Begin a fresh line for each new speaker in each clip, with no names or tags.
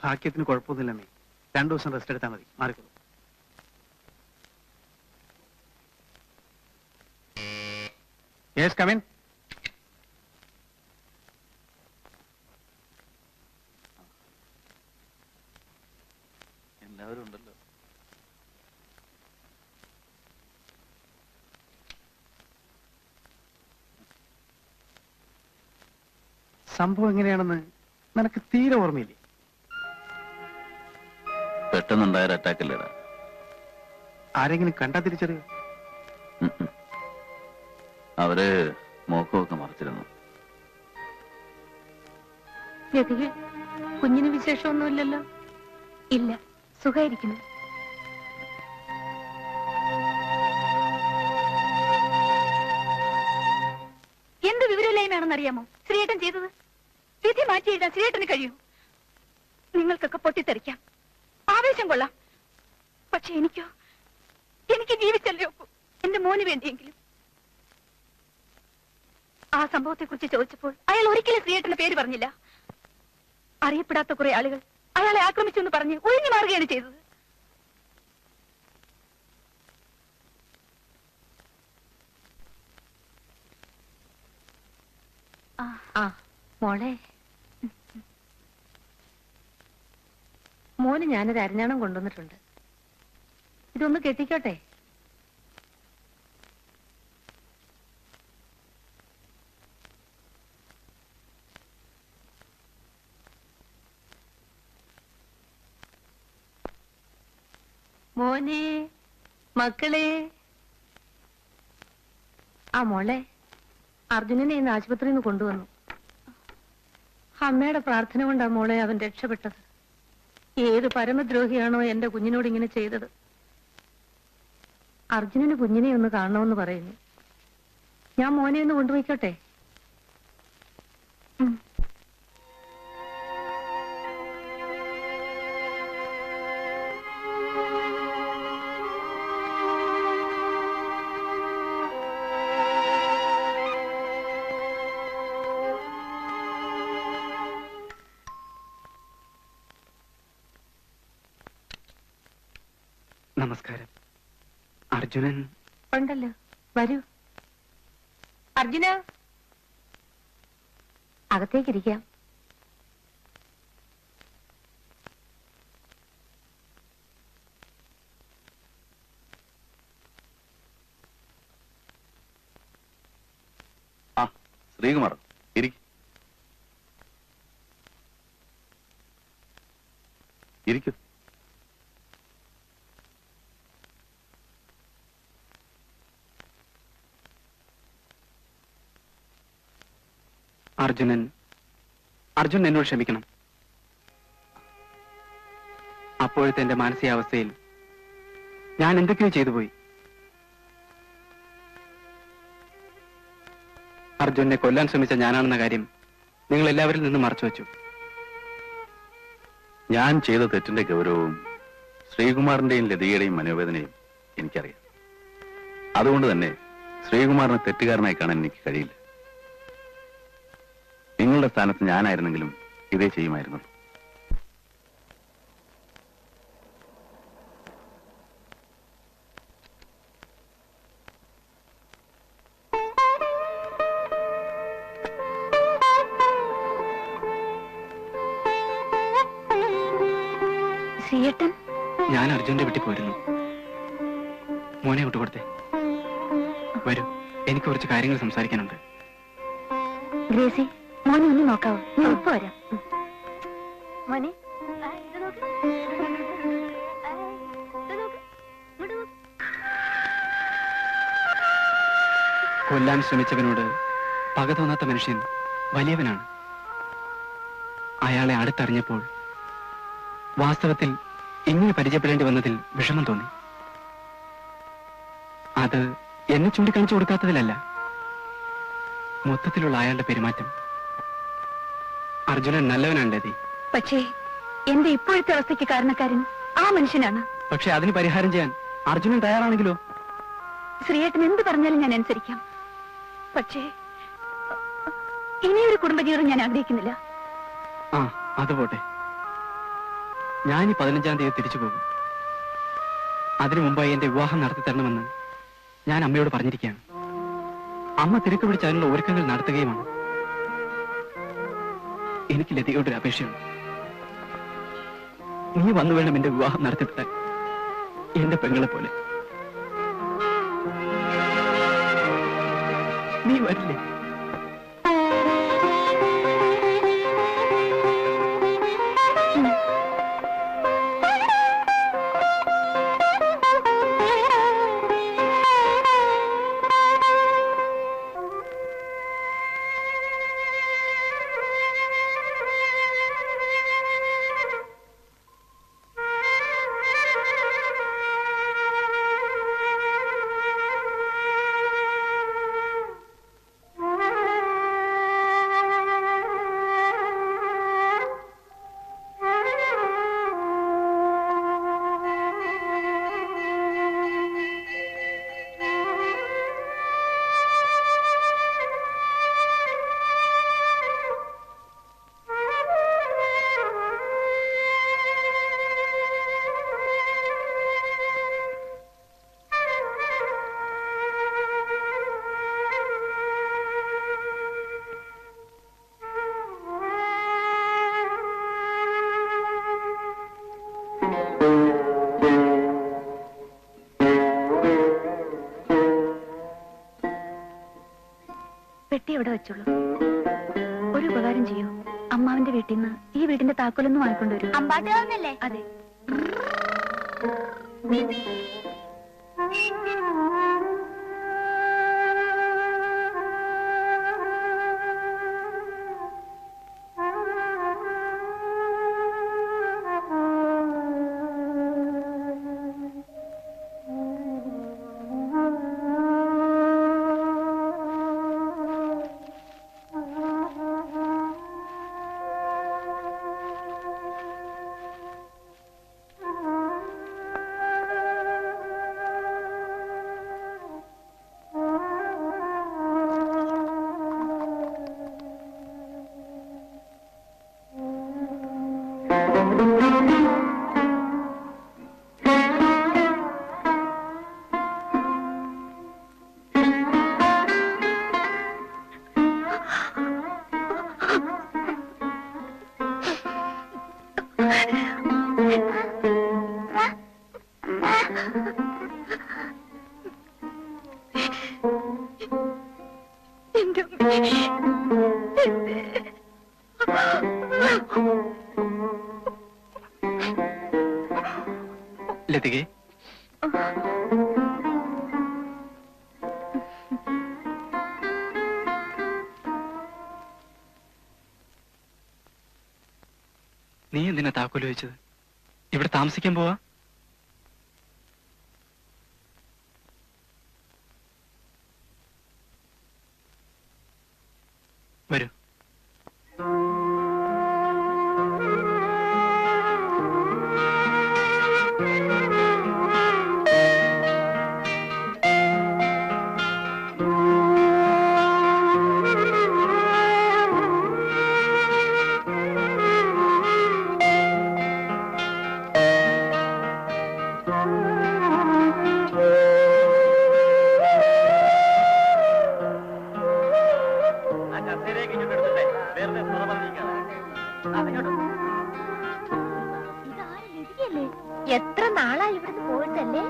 ഭാഗ്യത്തിന് കുഴപ്പമൊന്നുമില്ലമ്മേ. 2 ദിവസം റെസ്റ്റ് എടുത്താൽ മതി, മാറിക്കോളൂ. Yes, come in.
എല്ലാവരും ഉണ്ടല്ലോ.
സംഭവം എങ്ങനെയാണെന്ന് നിനക്ക് തീരെ ഓർമ്മയില്ലേ?
പെട്ടെന്നുണ്ടായ അറ്റാക്ക് അല്ലേടാ.
ആരെങ്കിലും കണ്ടാ തിരിച്ചറിയോ?
അവര് മോക്കമൊക്കെ മറച്ചിരുന്നു.
കുഞ്ഞിന് വിശേഷമൊന്നുമില്ലല്ലോ? ഇല്ല, സുഖായിരിക്കുന്നു. എന്ത് വിവരമില്ലായ്മയാണെന്നറിയാമോ ശ്രീയേട്ടൻ ചെയ്തത്? വിധി മാറ്റി എഴുതാൻ ശ്രീയേട്ടന് കഴിയൂ. നിങ്ങൾക്കൊക്കെ പൊട്ടിത്തെറിക്കാം, ആവേശം കൊള്ളാം. പക്ഷെ എനിക്ക് ജീവിച്ചല്ലേ ഒക്കൂ, എന്റെ മോന് വേണ്ടിയെങ്കിലും. ആ സംഭവത്തെ കുറിച്ച് ചോദിച്ചപ്പോൾ അയാൾ ഒരിക്കലും ശ്രീയേട്ടന്റെ പേര് പറഞ്ഞില്ല. അറിയപ്പെടാത്ത കുറെ ആളുകൾ അയാളെ ആക്രമിച്ചു എന്ന് പറഞ്ഞ് ഒഴിഞ്ഞു മാറുകയാണ് ചെയ്തത്. മോളെ, മോന് ഞാനൊരു അരഞ്ഞാണം കൊണ്ടുവന്നിട്ടുണ്ട്. ഇതൊന്ന് കെട്ടിക്കോട്ടെ? മോനെ, മക്കളെ. ആ മോളെ, അർജുനനെ ഇന്ന് ആശുപത്രിയിൽ നിന്ന് കൊണ്ടുവന്നു. അമ്മയുടെ പ്രാർത്ഥന കൊണ്ടാ മോളെ അവൻ രക്ഷപ്പെട്ടത്. ഏത് പരമദ്രോഹിയാണോ എന്റെ കുഞ്ഞിനോട് ഇങ്ങനെ ചെയ്തത്? അർജുനന് കുഞ്ഞിനെ ഒന്ന് കാണണമെന്ന് പറയുന്നു. ഞാൻ മോനെ ഒന്ന് കൊണ്ടുപോയിക്കോട്ടെ?
നമസ്കാരം. അർജുനൻ
ഉണ്ടല്ലോ, വരൂ. അർജുന, അകത്തേക്കിരിക്കാം.
ആ, ശ്രീകുമാർ ഇരിക്കൂ.
അർജുൻ എന്നോട് ക്ഷമിക്കണം. അപ്പോഴത്തെ എന്റെ മാനസികാവസ്ഥയിൽ ഞാൻ എന്തൊക്കെയോ ചെയ്തു പോയി. അർജുനെ കൊല്ലാൻ ശ്രമിച്ച ഞാനാണെന്ന കാര്യം നിങ്ങൾ എല്ലാവരിൽ നിന്നും മറച്ചു വെച്ചു.
ഞാൻ ചെയ്ത തെറ്റിന്റെ ഗൗരവവും ശ്രീകുമാറിന്റെയും ലതികയുടെയും മനോവേദനയും എനിക്കറിയാം. അതുകൊണ്ട് തന്നെ ശ്രീകുമാറിനെ തെറ്റുകാരനായി കാണാൻ എനിക്ക് കഴിയില്ല. നിങ്ങളുടെ സ്ഥാനത്ത് ഞാനായിരുന്നെങ്കിലും ഇതേ ചെയ്യുമായിരുന്നു.
ശ്രീയേട്ടൻ,
ഞാൻ അർജുന്റെ വീട്ടിൽ പോയിരുന്നു. മോനെ വിട്ടുകൊടുത്തേ. വരൂ, എനിക്ക് കുറച്ച് കാര്യങ്ങൾ സംസാരിക്കാനുണ്ട്.
ഗ്രേസി, മോനെ ഒന്ന് നോക്കാവോ? ഞാൻ ഇപ്പൊ വരാം. മോനെ,
കൊല്ലാൻ ശ്രമിച്ചവനോട് പക തോന്നാത്ത മനുഷ്യൻ വലിയവനാണ്. അയാളെ അടുത്തറിഞ്ഞപ്പോൾ വാസ്തവത്തിൽ ഇങ്ങനെ പരിചയപ്പെടേണ്ടി വന്നതിൽ വിഷമം തോന്നി. അത് എന്നെ ചൂണ്ടിക്കാണിച്ചു കൊടുക്കാത്തതിലല്ല, മൊത്തത്തിലുള്ള അയാളുടെ പെരുമാറ്റം. അർജുനൻ നല്ലവനാണ് ലതി.
പക്ഷേ എന്റെ ഇപ്പോഴത്തെ അവസ്ഥയ്ക്ക് കാരണക്കാരൻ ആ മനുഷ്യനാണ്.
പക്ഷെ അതിന് പരിഹാരം ചെയ്യാൻ അർജുനൻ തയ്യാറാണെങ്കിലോ?
ശ്രീയേട്ടൻ എന്ത് പറഞ്ഞാലും ഞാൻ അനുസരിക്കാം. പക്ഷേ ഇനിയൊരു കുടുംബജീവിതം ഞാൻ ആഗ്രഹിക്കുന്നില്ല.
ആ, അത് പോട്ടെ. ഞാൻ ഈ 15-ാം തീയതി തിരിച്ചു പോകും. അതിനു മുമ്പായി എന്റെ വിവാഹം നടത്തി തരണമെന്ന് ഞാൻ അമ്മയോട് പറഞ്ഞിരിക്കുകയാണ്. അമ്മ തിരക്ക് പിടിച്ച് അതിനുള്ള ഒരുക്കങ്ങൾ നടത്തുകയുമാണ്. എനിക്ക് ലതികയോടൊരു അപേക്ഷയുണ്ട്. നീ വന്നു വേണം എന്റെ വിവാഹം നടത്തിത്തരാൻ, എന്റെ പെങ്ങളെ പോലെ. നീ വരില്ലേ?
പെട്ടി എവിടെ വെച്ചോളൂ. ഒരു ഉപകാരം ചെയ്യൂ, അമ്മാവിന്റെ വീട്ടിൽ നിന്ന് ഈ വീടിന്റെ താക്കോലൊന്നും വാങ്ങിക്കൊണ്ടുവരൂ. അമ്പാട്ടുകാരനല്ലേ? അതെ.
ലതികെ, നീ എന്തിനാ താക്കോല് വെച്ചത്? ഇവിടെ താമസിക്കാൻ പോവാ? വരൂ.
എത്ര നാളായി ഇവിടുന്ന് പോയിട്ടല്ലേ?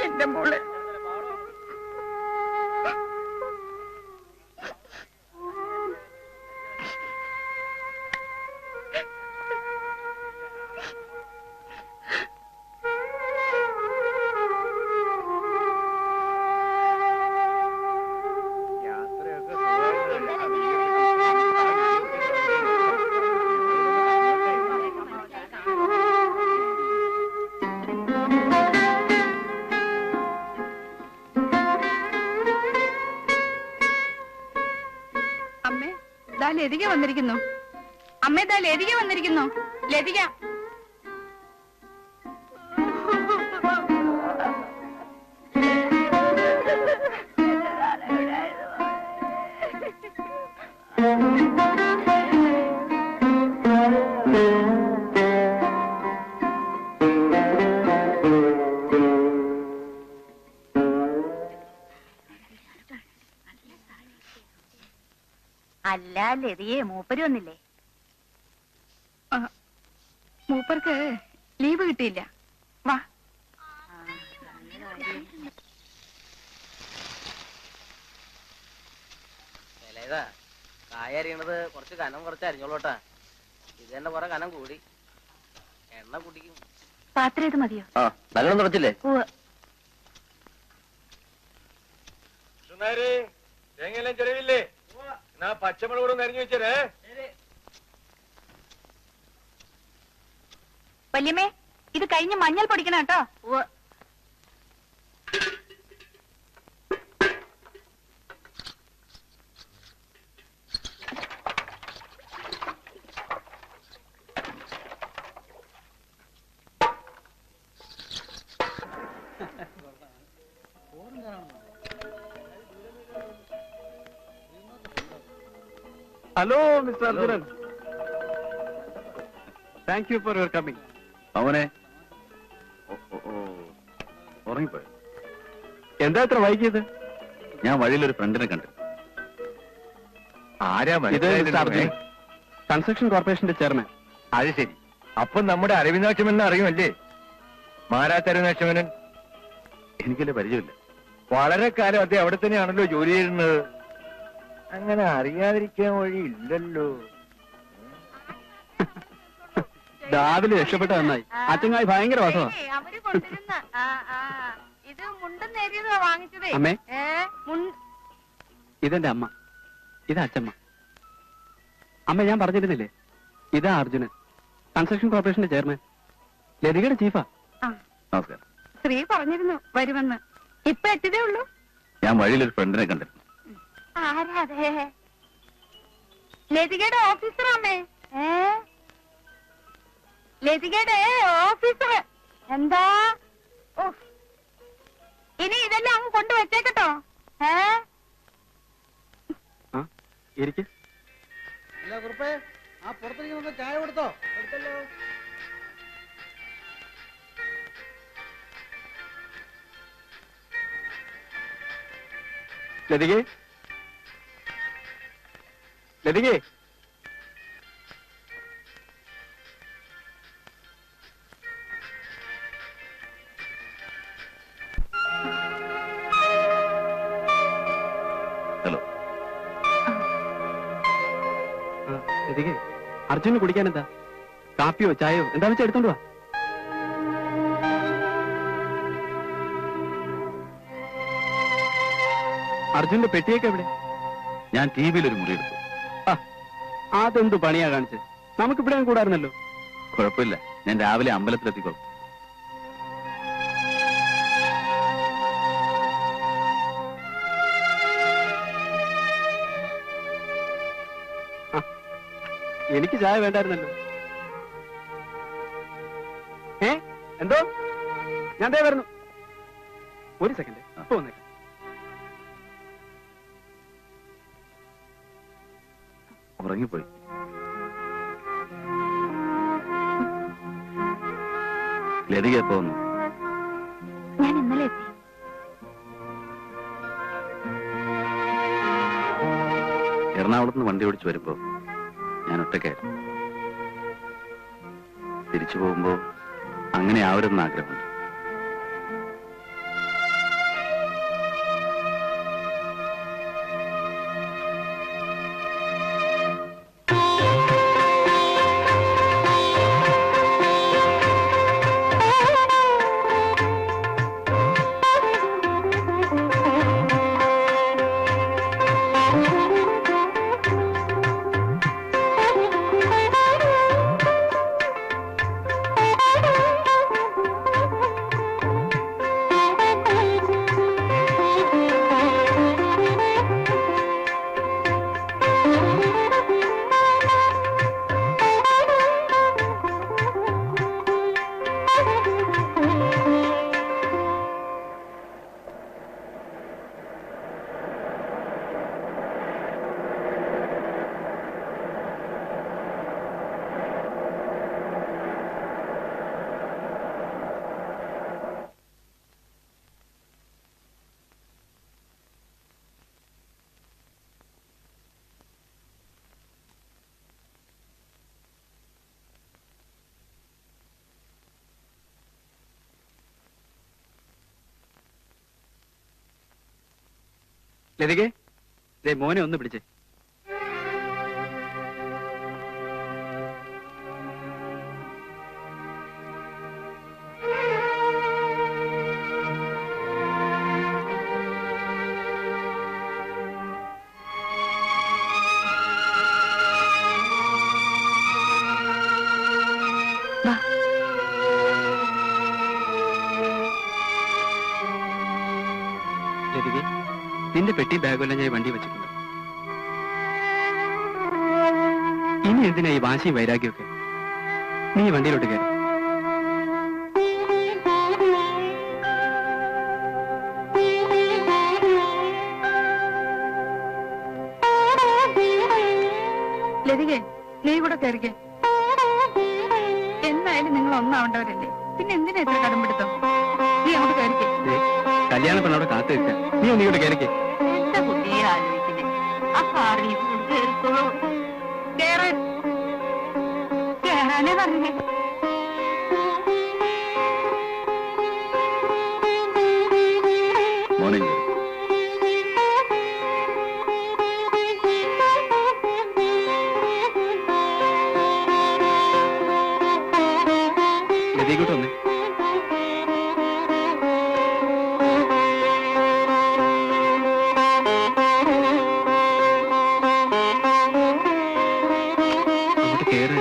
എന്റെ മോളെ ലതിക വന്നിരിക്കുന്നു. അമ്മ ഇതാ ലതിക വന്നിരിക്കുന്നു. ലതിക
അല്ല ലതിയെ മൂപ്പര് വന്നില്ലേ?
മൂപ്പർക്ക് ലീവ് കിട്ടിയില്ല. വാ.
കായ അരിയണത് കുറച്ച് കനം കുറച്ച് അരിഞ്ഞോളൂട്ടാ. ഇത് തന്നെ കുറെ കനം കൂടി. എണ്ണ കുടിക്കും.
പാത്രം ഇത് മതിയോ?
നല്ലോണം തുടച്ചില്ലേ?
തേങ്ങയെല്ലാം ചെലവില്ലേ? എന്നാ പച്ചമുളകോട് നരിഞ്ഞു വെച്ചേ.
വല്യമ്മേ, ഇത് കഴിഞ്ഞ് മഞ്ഞൾ പൊടിക്കണം കേട്ടോ.
Hello mister Arjunan, thank you for your coming.
അവനെ ഉറങ്ങിപ്പോയോ?
എന്താ ഇത്ര വൈകിയത്?
ഞാൻ വഴിയിലൊരു ഫ്രണ്ടിനെ കണ്ടു.
ആരാ
ഇത് മിസ്റ്റർ അർജുനൻ, കൺസ്ട്രക്ഷൻ കോർപ്പറേഷന്റെ ചെയർമാൻ.
അത് ശരി. അപ്പൊ നമ്മുടെ അരവിന്ദാക്ഷമെന്ന് അറിയുമല്ലേ? മാരാത്തരവിന്ദാക്ഷമനൻ.
എനിക്കല്ലേ പരിചയമില്ല.
വളരെ കാലം അദ്ദേഹം അവിടെ തന്നെയാണല്ലോ ജോലി ചെയ്യുന്നത്. അങ്ങനെ അറിയാതിരിക്കാൻ വഴി ഇല്ലല്ലോ.
രാവിലെ രക്ഷപ്പെട്ട നന്നായി. അച്ഛനായി ഭയങ്കര വസവാ.
അവര് കൊണ്ടിരുന്ന ഇത് മുണ്ടും നേരിയതാ വാങ്ങിച്ചതേ.
അമ്മേ, ഇതെന്റെ അമ്മ, ഇതാ അച്ഛമ്മ. അമ്മ ഞാൻ പറഞ്ഞിരുന്നില്ലേ, ഇതാ അർജുനൻ, കൺസ്ട്രക്ഷൻ കോർപ്പറേഷന്റെ ചെയർമാൻ, ലതികയുടെ ചീഫാ.
നമസ്കാരം.
ശ്രീ പറഞ്ഞിരുന്നു വരുമെന്ന്. ഇപ്പൊ എത്തിയതേ ഉള്ളൂ.
ഞാൻ വഴിയിലൊരു ഫ്രണ്ടിനെ കണ്ടിരുന്നു.
ആരാതെ? ലതികയുടെ ഓഫീസറാമേ. ലതികയുടെ ഓഫീസർ. എന്താ? ഇനി ഇതെല്ലാം അങ്ങ് കൊണ്ടുവച്ചേക്കട്ടോ.
ഇരിക്ക്.
ചായ കൊടുത്തോ?
ലതികേ, ലതികേ,
ഹലോ.
ലതികേ, അർജുന് കുടിക്കാൻ എന്താ? കാപ്പിയോ ചായയോ എന്താ വെച്ചാൽ എടുത്തോണ്ട് വാ. അർജുന്റെ പെട്ടിയൊക്കെ എവിടെ?
ഞാൻ ടി വിയിൽ ഒരു മുറി എടുത്തു.
അതെന്തു പണിയാ കാണിച്ചത്? നമുക്കിവിടെ കൂടായിരുന്നല്ലോ.
കുഴപ്പമില്ല, ഞാൻ രാവിലെ അമ്പലത്തിലെത്തിക്കോളും.
എനിക്ക് ചായ വേണ്ടായിരുന്നല്ലോ. എന്തോ? ഞാൻ ദേ വരുന്നു. ഒരു സെക്കൻഡ്, ഇപ്പൊ വന്നേക്കാം.
ഉറങ്ങിപ്പോയി. ലതിക എപ്പോ വന്നു?
ഞാൻ ഇന്നലെ എത്തി.
എറണാകുളത്ത് നിന്ന് വണ്ടി ഓടിച്ചു വരുമ്പോ ഞാൻ ഒറ്റയ്ക്കായിരുന്നു. തിരിച്ചു പോകുമ്പോ അങ്ങനെ ആവരുതെന്ന് ആഗ്രഹമുണ്ട്.
ലതികെ, ദേ മോനെ ഒന്ന് പിടിച്ചേ.
വാ.
ലതികെ, നിന്റെ പെട്ടി ബാഗെല്ലാം ഞാൻ വണ്ടി വെച്ചിട്ടുണ്ട്. ഇനി എന്തിനാ ഈ വാശിയും വൈരാഗ്യമൊക്കെ? നീ വണ്ടിയിലോട്ട് കയറി.
ലതികെ, നീ കൂടെ കയറിക്കേ. എന്തായാലും നിങ്ങൾ ഒന്നാവേണ്ടവരല്ലേ, പിന്നെ എന്തിനാ ഇത്ര കടമ്പെടുത്തോ? നീ അങ്ങോട്ട് കയറിക്കേ.
ദേ, കല്യാണ പെണ്ണോടെ കാത്തു നിൽക്കുക. നീ ഒന്ന് ഇങ്ങോട്ട് കയറിക്കേ.
എന്താ കുട്ടിയെ ആലോചിക്കുന്നേ? ആ കാറിൽ കേറിക്കോളൂ.
കേറാനേ പറഞ്ഞേ.
മോർണിംഗ്.
ലതികോട്ട് വന്നേ. അങ്ങോട്ട് കേറ്.